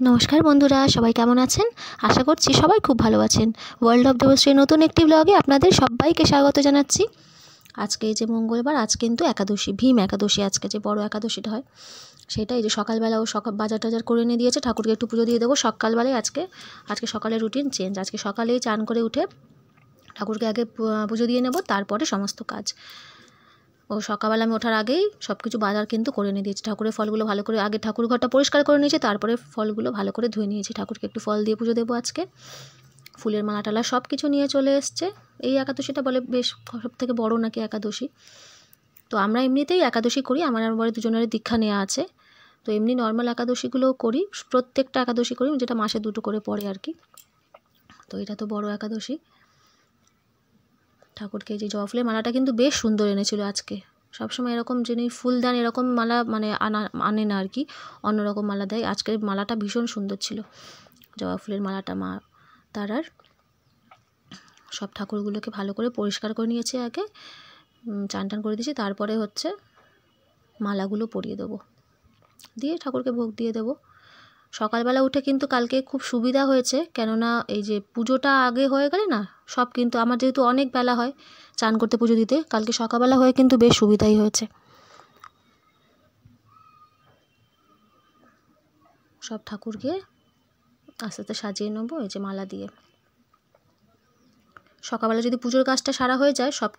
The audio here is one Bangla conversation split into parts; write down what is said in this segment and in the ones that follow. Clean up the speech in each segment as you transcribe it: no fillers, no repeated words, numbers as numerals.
নমস্কার বন্ধুরা, সবাই কেমন আছেন? আশা করছি সবাই খুব ভালো আছেন। ওয়ার্ল্ড অফ দেবশ্রীর নতুন একটি ব্লগে আপনাদের সবাইকে স্বাগত জানাচ্ছি। আজকে এই যে মঙ্গলবার, আজ কিন্তু একাদশী, ভীম একাদশী, আজকে যে বড় একাদশীটা হয় সেটা। এই যে সকালবেলা বাজার টাজার করে নিয়ে দিয়েছে, ঠাকুরকে একটু পুজো দিয়ে দেবো সকালবেলায়। আজকে সকালে রুটিন চেঞ্জ। আজকে সকালেই চান করে উঠে ঠাকুরকে আগে পুজো দিয়ে নেব, তারপরে সমস্ত কাজ। সকালবেলা আমি ওঠার আগেই সব কিছু বাজার কিন্তু করে নিয়ে দিয়েছি। ঠাকুরের ফলগুলো ভালো করে আগে ঠাকুর ঘরটা পরিষ্কার করে নিয়েছি, তারপরে ফলগুলো ভালো করে ধুয়ে নিয়েছি। ঠাকুরকে একটু ফল দিয়ে পুজো দেবো আজকে। ফুলের মালা টালা সব কিছু নিয়ে চলে এসছে। এই একাদশীটা বলে বেশ সব থেকে বড় নাকি একাদশী। তো আমরা এমনিতেই একাদশী করি, আমার বড় দুজনের দীক্ষা নেওয়া আছে। তো এমনি নর্মাল একাদশীগুলোও করি, প্রত্যেকটা একাদশী করি, যেটা মাসে 2টো করে পড়ে আর কি। তো এটা তো বড় একাদশী। ঠাকুরকে যে জবা ফুলের মালাটা কিন্তু বেশ সুন্দর এনেছিল আজকে। সবসময় এরকম যিনি ফুল দেন এরকম মালা মানে আনে না আর কি, অন্যরকম মালা দেয়। আজকের মালাটা ভীষণ সুন্দর ছিল, জবা ফুলের মালাটা মা তারার। সব ঠাকুরগুলোকে ভালো করে পরিষ্কার করে নিয়েছে আগে, চান টান করে দিয়েছি, তারপরে হচ্ছে মালাগুলো পরিয়ে দেবো, দিয়ে ঠাকুরকে ভোগ দিয়ে দেবো। সকালবেলা উঠে কিন্তু কালকে খুব সুবিধা হয়েছে, কেননা এই যে পুজোটা আগে হয়ে গেলে না সব, কিন্তু আমার যেহেতু অনেক বেলা হয় চান করতে পুজো দিতে, কালকে সকালবেলা হয়ে কিন্তু বেশ সুবিধাই হয়েছে। সব ঠাকুরকে আস্তে আস্তে সাজিয়ে নেবো এই যে মালা দিয়ে। সকালবেলা যদি পুজোর কাজটা সারা হয়ে যায় সব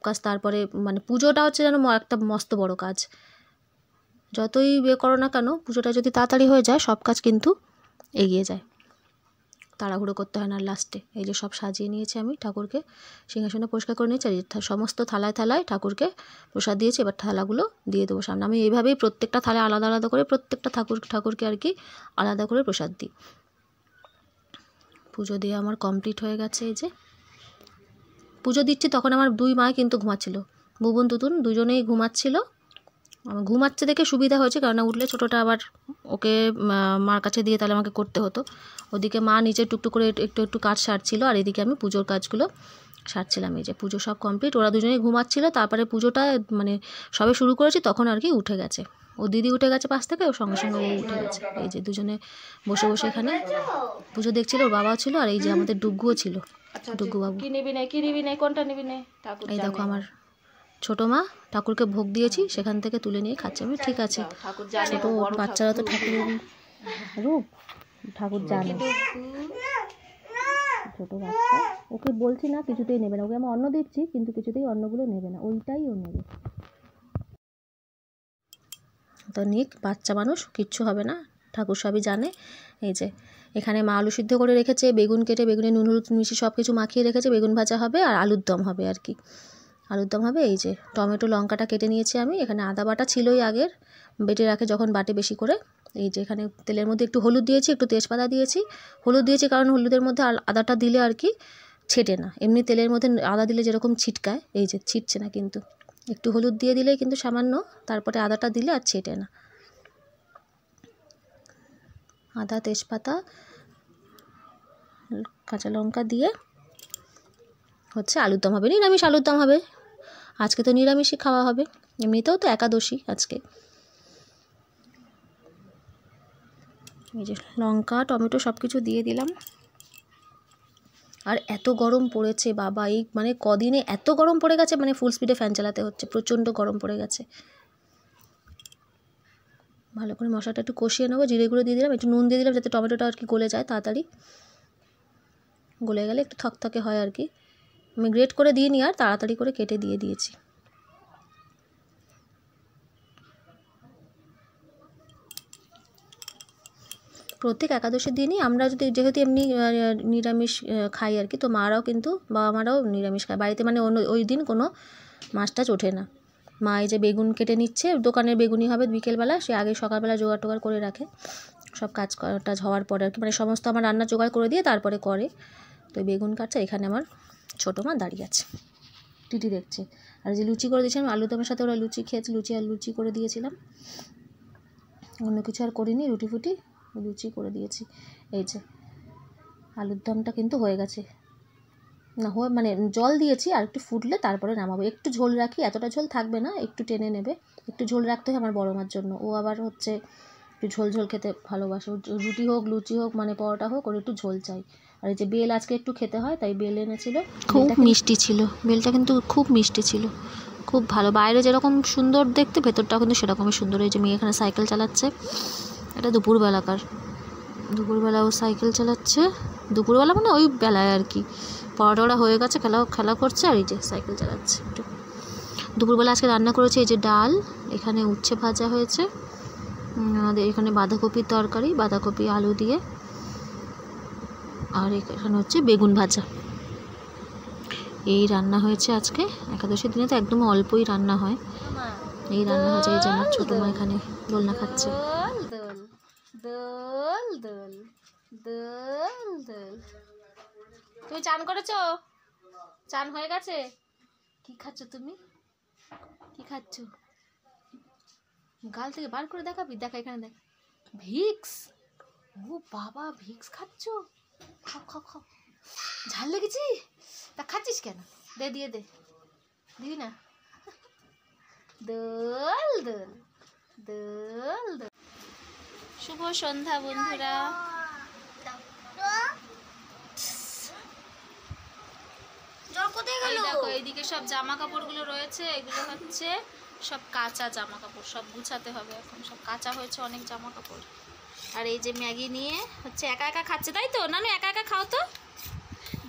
কাজ, তারপরে মানে পুজোটা হচ্ছে যেন একটা মস্ত বড় কাজ। যতই করো না কেন, পুজোটা যদি তাড়াতাড়ি হয়ে যায় সব কাজ কিন্তু এগিয়ে যায়, তাড়াহুড়ো করতে হয় না লাস্টে। এই যে সব সাজিয়ে নিয়েছি আমি ঠাকুরকে, সিংহাসনটা পরিষ্কার করে নিয়েছি, আর সমস্ত থালায় থালায় ঠাকুরকে প্রসাদ দিয়েছি। এবার থালাগুলো দিয়ে দেবো সামনে। আমি এইভাবেই প্রত্যেকটা থালায় আলাদা আলাদা করে প্রত্যেকটা ঠাকুরকে আর কি আলাদা করে প্রসাদ দিই। পুজো দিয়ে আমার কমপ্লিট হয়ে গেছে। এই যে পুজো দিচ্ছি তখন আমার 2 মা কিন্তু ঘুমাচ্ছিল, বুবন তুতুন দুজনেই ঘুমাচ্ছিল। আমার ঘুমাচ্ছে দেখে সুবিধা হয়েছে, কেননা উঠলে ছোটোটা আবার ওকে মার কাছে দিয়ে তাহলে আমাকে করতে হতো। ওদিকে মা নিচে টুকটুক করে একটু কাজ সারছিল, আর এদিকে আমি পুজোর কাজগুলো সারছিলাম। এই যে পুজো সব কমপ্লিট, ওরা দুজনেই ঘুমাচ্ছিল। তারপরে পুজোটা মানে সবে শুরু করেছি তখন আর কি উঠে গেছে, ও দিদি উঠে গেছে পাশ থেকে, ওর সঙ্গে সঙ্গে ও উঠে গেছে। এই যে দুজনে বসে বসে এখানে পুজো দেখছিল, ওর বাবাও ছিল, আর এই যে আমাদের ডুগ্গুও ছিল, ডুগ্গু বাবু। এই দেখো আমার ছোটো মা ঠাকুরকে ভোগ দিয়েছি, সেখান থেকে তুলে নিয়ে খাচ্ছে। আমি ঠিক আছে, ছোটো বাচ্চারা তো ঠাকুরের রূপ, ঠাকুর জানে। ছোটো বাচ্চা, ওকে বলছি না কিছুতেই নেবে না, ওকে আমি অন্ন দিচ্ছি কিন্তু কিছুতেই অন্নগুলো নেবে না, ওইটাই ও নেবে। তো নিক, বাচ্চা মানুষ, কিচ্ছু হবে না, ঠাকুর সবই জানে। এই যে এখানে মা আলু সিদ্ধ করে রেখেছে, বেগুন কেটে বেগুনে নুন হলুদ মিশিয়ে সব কিছু মাখিয়ে রেখেছে, বেগুন ভাজা হবে আর আলুর দম হবে আর কি, আলুর দম হবে। এই যে টমেটো লঙ্কাটা কেটে নিয়েছি আমি, এখানে আদা বাটা ছিলই আগের, বেটে রাখে যখন বাটে বেশি করে। এই যে এখানে তেলের মধ্যে একটু হলুদ দিয়েছি, একটু তেজপাতা দিয়েছি। হলুদ দিয়েছি কারণ হলুদের মধ্যে আদাটা দিলে আর কি ছেটে না, এমনি তেলের মধ্যে আদা দিলে যেরকম ছিটকায়, এই যে ছিটছে না কিন্তু, একটু হলুদ দিয়ে দিলেই কিন্তু সামান্য, তারপরে আদাটা দিলে আর ছেটে না। আদা তেজপাতা কাঁচা লঙ্কা দিয়ে হচ্ছে আলুর দম হবে, নিরামিষ আলুর দম হবে। আজকে তো নিরামিষই খাওয়া হবে, এমনিতেও তো একাদশী আজকে। এই যে লঙ্কা টমেটো সব কিছু দিয়ে দিলাম। আর এত গরম পড়েছে বাবা, এই মানে কদিনে এত গরম পড়ে গেছে, মানে ফুল স্পিডে ফ্যান চালাতে হচ্ছে, প্রচণ্ড গরম পড়ে গেছে। ভালো করে মশলাটা একটু কষিয়ে নেবো, জিরে গুঁড়ো দিয়ে দিলাম, একটু নুন দিয়ে দিলাম যাতে টমেটোটা আর কি গলে যায় তাড়াতাড়ি, গলে গেলে একটু থকথকে হয় আর কি। আমি গ্রেট করে দিইনি, আর তাড়াতাড়ি করে কেটে দিয়ে দিয়েছি। প্রত্যেক একাদশীর দিনই আমরা যেহেতু এমনি নিরামিষ খাই আর কি, তো মারাও কিন্তু, বাবা মারাও নিরামিষ খায় বাড়িতে, মানে ওই দিন কোনো মাছ টাছ ওঠে না। মা এই যে বেগুন কেটে নিচ্ছে, দোকানের বেগুনই হবে বিকেলবেলা, সে আগে সকালবেলা জোগাড় টোগাড় করে রাখে, সব কাজ হওয়ার পরে আর কি, মানে সমস্ত আমার রান্না জোগাড় করে দিয়ে তারপরে করে। তো বেগুন কাটছে, এখানে আমার ছোটো মা দাঁড়িয়ে আছে, টিটি দেখছে। আর যে লুচি করে দিয়েছিলাম আলুদমের সাথে, ওরা লুচি খেয়েছে, লুচি করে দিয়েছিলাম, অন্য কিছু আর করিনি, রুটি ফুটি লুচি করে দিয়েছি। এই যে আলুর দমটা কিন্তু হয়ে গেছে, না মানে জল দিয়েছি, আর একটু ফুটলে তারপরে নামাবো। একটু ঝোল রাখি, এতটা ঝোল থাকবে না, একটু টেনে নেবে, একটু ঝোল রাখতে হয় আমার বড় মার জন্য, ও আবার হচ্ছে একটু ঝোল ঝোল খেতে ভালোবাসে, রুটি হোক লুচি হোক মানে পরোটা হোক ওর একটু ঝোল চাই। আর এই যে বেল আজকে একটু খেতে হয় তাই বেল এনেছিল, খুব মিষ্টি ছিল বেলটা, কিন্তু খুব মিষ্টি ছিল, খুব ভালো। বাইরে যেরকম সুন্দর দেখতে ভেতরটাও কিন্তু সেরকমই সুন্দর। এই যে মেয়ে এখানে সাইকেল চালাচ্ছে, এটা দুপুরবেলাকার, দুপুরবেলা ও সাইকেল চালাচ্ছে, দুপুরবেলা মানে ওই বেলায় আর কি, পড়াটা হয়ে গেছে, খেলা করছে আর এই যে সাইকেল চালাচ্ছে একটু। দুপুরবেলা আজকে রান্না করেছে এই যে ডাল, এখানে উচ্ছে ভাজা হয়েছে, আমাদের এখানে বাঁধাকপির তরকারি, বাঁধাকপি আলু দিয়ে, আর এখানে হচ্ছে বেগুন ভাজা। এই রান্না হয়েছে আজকে। একাদশীর দিনে তো একদম অল্পই রান্না হয়, এই রান্না হয়েছে। এই যে আমার ছোটো মা এখানে দোলনা খাচ্ছে। তুমি চান করেছো? চান হয়ে গেছে? কি খাচ্ছ তুমি? কি খাচ্ছ? গাল থেকে বার করে দেখাবি? দেখা এখানে দেখ, ভিক্স। ও বাবা, ভিক্স খাচ্ছ? খাও খাও খাও। ঝাল লেগেছি? তা খাচ্ছিস কেন? দে দিয়ে দে, দিবি না? দোল দোল দোল দোল। শুভ সন্ধ্যা বন্ধুরা। দেখো এইদিকে সব জামা কাপড়গুলো রয়েছে, এগুলো হচ্ছে সব কাঁচা জামা কাপড়, সব গুছাতে হবে এখন, সব কাঁচা হয়েছে অনেক জামা কাপড়। আর এই যে ম্যাগি নিয়ে হচ্ছে একা একা খাচ্ছে, তাই তো? নানু একা একা খাও তো।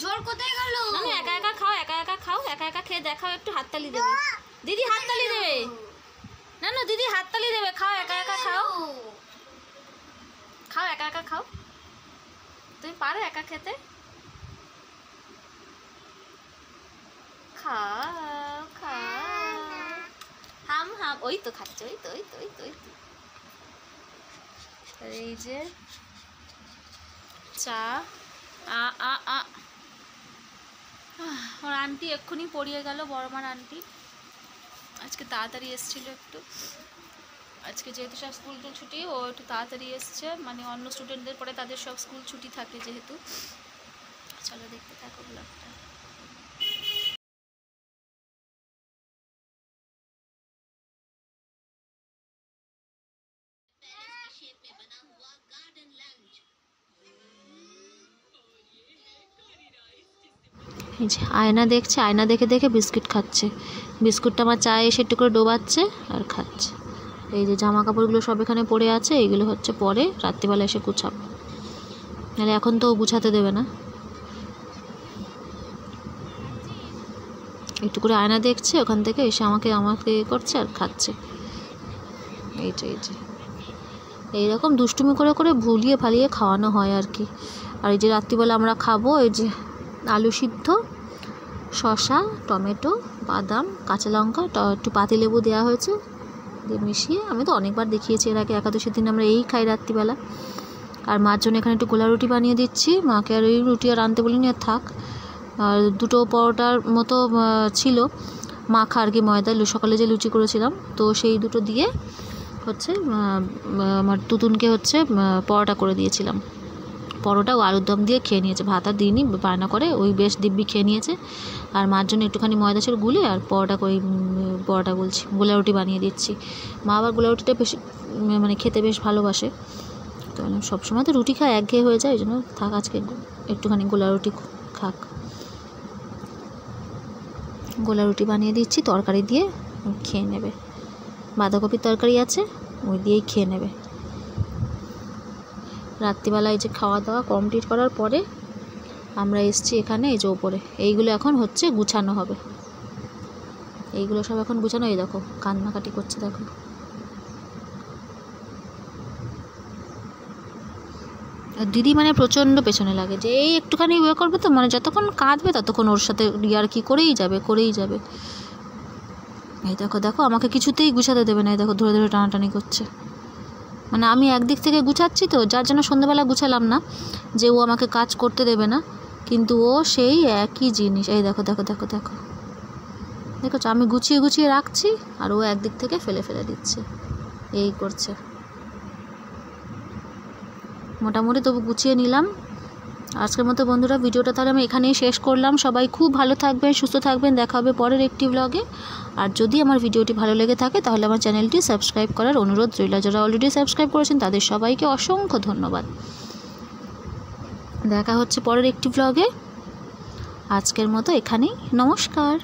জোর কোথায় গেল? নানু একা একা খাও, একা একা খাও, একা একা খেয়ে দেখাও একটু, হাততালি দেবে দিদি, হাততালি দেবে। নানু দিদি হাততালি দেবে, খাও একা একা খাও, খাও একা একা খাও। তুমি পারো একা খেতে? খাও খাও, হাম হাম। ওই তো খাচ্ছে, ওই তো ওই তো ওই তো ওই তো। এই যে চা। ওর আন্টি এক্ষুনি পড়িয়ে গেল, বড়মার আন্টি। আজকে তাড়াতাড়ি এসেছিল একটু, আজকে যেহেতু সব স্কুল ছুটি, ও একটু তাড়াতাড়ি এসছে, মানে অন্য স্টুডেন্টদের পরে তাদের সব স্কুল ছুটি থাকে যেহেতু। চলো দেখতে থাকো ব্লগটা। আয়না দেখছে, আয়না দেখে দেখে বিস্কুট খাচ্ছে, বিস্কুটটা আমার চায়ে এসে একটু করে ডোবাচ্ছে আর খাচ্ছে। এই যে জামা কাপড়গুলো সব এখানে পড়ে আছে, এগুলো হচ্ছে পরে রাত্রিবেলা এসে গুছাবো, নাহলে এখন তো গুছাতে দেবে না। একটু করে আয়না দেখছে, ওখান থেকে এসে আমাকে করছে আর খাচ্ছে। এই যে এইরকম দুষ্টুমি করে করে ভুলিয়ে ফালিয়ে খাওয়ানো হয় আর কি। আর এই যে রাত্রিবেলা আমরা খাবো এই যে আলু সিদ্ধ, শসা, টমেটো, বাদাম, কাঁচা লঙ্কা, একটু পাতিলেবু দেওয়া হয়েছে দিয়ে মিশিয়ে। আমি তো অনেকবার দেখিয়েছি এর আগে, একাদশীর দিন আমরা এই খাই রাত্রিবেলা। আর মার জন্য এখানে একটু গোলা রুটি বানিয়ে দিচ্ছি, মাকে আর এই রুটি আর আনতে বলিনি, আর থাক। আর দুটো পরোটার মতো ছিল মাখা আর কি, ময়দা সকালে যে লুচি করেছিলাম, তো সেই দুটো দিয়ে হচ্ছে আমার তুতুনকে হচ্ছে পরোটা করে দিয়েছিলাম। পরোটা ও আলুর দম দিয়ে খেয়ে নিয়েছে, ভাত আর দিইনি, বায়না করে ওই বেশ দিব্যি খেয়ে নিয়েছে। আর মার জন্য একটুখানি ময়দা ছিল গুলে আর পরোটা বলছি গোলা রুটি বানিয়ে দিচ্ছি। মা আবার গোলা রুটিটা বেশি মানে খেতে বেশ ভালোবাসে, তো সবসময় তো রুটি খায়, একঘেয়ে হয়ে যায়, ওই জন্য থাক আজকে একটুখানি গোলা রুটি খাক। গোলা রুটি বানিয়ে দিচ্ছি, তরকারি দিয়ে খেয়ে নেবে, বাঁধাকপির তরকারি আছে ওই দিয়েই খেয়ে নেবে। রাত্রিবেলায় যে খাওয়া দাওয়া কমপ্লিট করার পরে আমরা এসছি এখানে এই যে ওপরে, এইগুলো এখন হচ্ছে গুছানো হবে, এইগুলো সব এখন গুছানো। এই দেখো কান্নাকাটি করছে, দেখো দিদি মানে প্রচণ্ড পেছনে লাগে, যে এই একটুখানি ইয়ে করবে তো মানে যতক্ষণ কাঁদবে ততক্ষণ ওর সাথে ইয়ার কি করেই যাবে। এই দেখো দেখো আমাকে কিছুতেই গুছাতে দেবে না, এই দেখো ধরে ধরে টানাটানি করছে। মানে আমি একদিক থেকে গুছাচ্ছি তো, যার জন্য সন্ধ্যাবেলা গুছালাম না যে ও আমাকে কাজ করতে দেবে না, কিন্তু ও সেই একই জিনিস। এই দেখো দেখো দেখো দেখো দেখো, আমি গুছিয়ে রাখছি আর ও একদিক থেকে ফেলে দিচ্ছে, এই করছে। মোটামুটি তবু গুছিয়ে নিলাম, আজকের মতো বন্ধুরা ভিডিওটা তাহলে আমি এখানেই শেষ করলাম। সবাই খুব ভালো থাকবেন, সুস্থ থাকবেন। দেখা হবে পরের একটি ব্লগে। আর যদি আমার ভিডিওটি ভালো লেগে থাকে তাহলে আমার চ্যানেলটি সাবস্ক্রাইব করার অনুরোধ রইল। যারা অলরেডি সাবস্ক্রাইব করেছেন তাদের সবাইকে অসংখ্য ধন্যবাদ। দেখা হচ্ছে পরের একটি ব্লগে। আজকের মতো এখানেই, নমস্কার।